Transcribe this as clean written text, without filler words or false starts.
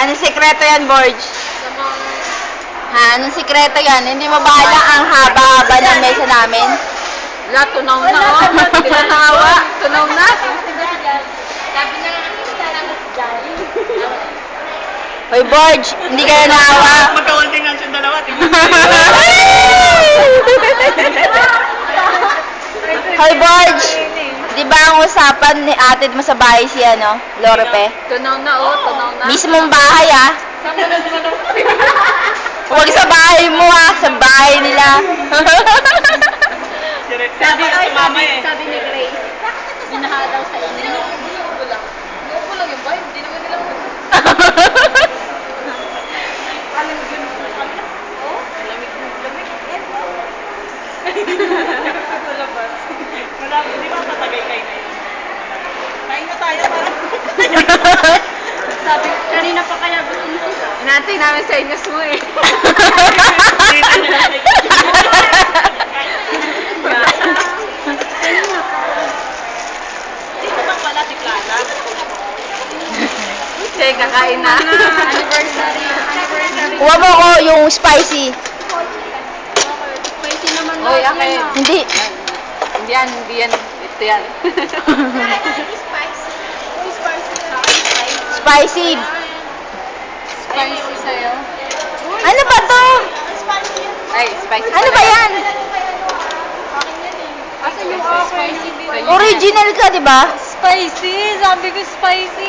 Anong sekreto yan, Borge? Sa mga... Ha? Anong sekreto yan? Hindi mo bahala ang haba-haba ng mesa namin? Wala, tunaw na, oh. Hindi na tawa. Tunaw na. Sabi na nga kasi sana si Jolly. Hoy, Borge, hindi ka na naawa. Magkawanting lang siyang dalawa. Hoy, Borge, di ba ang usapan ni atid mo sa bahay si ano, Lorope? Tunaw na, oh. Tunaw na. Mismong bahay, ah. Huwag sa bahay mo, ah. Sa bahay nila. Sabi si mama eh. Sabi ni Grace, binaha daw sa inyo. Inuubo lang. Inuubo lang yung vibe. Hindi naman nila Wala, di ba tatagay kayo na yun? Kain na tayo parang. Sabi, kanina pa kaya gusto mo. Inantay namin sa inyo mo eh. Dito ba pala si Clara? Okay, kakain na. Anniversary. Kuha mo ko yung spicy. Spicy naman Oy, lang akin. yan, ah. Hindi. Hindi yan, hindi yan. Ito yan. Spicy. Spicy. Spicy sa'yo. Ano ba to? Ay, spicy Ano ba yan? Asan yung akin? Spicy din. Original ka, di ba? Spicy. Sabi ko spicy.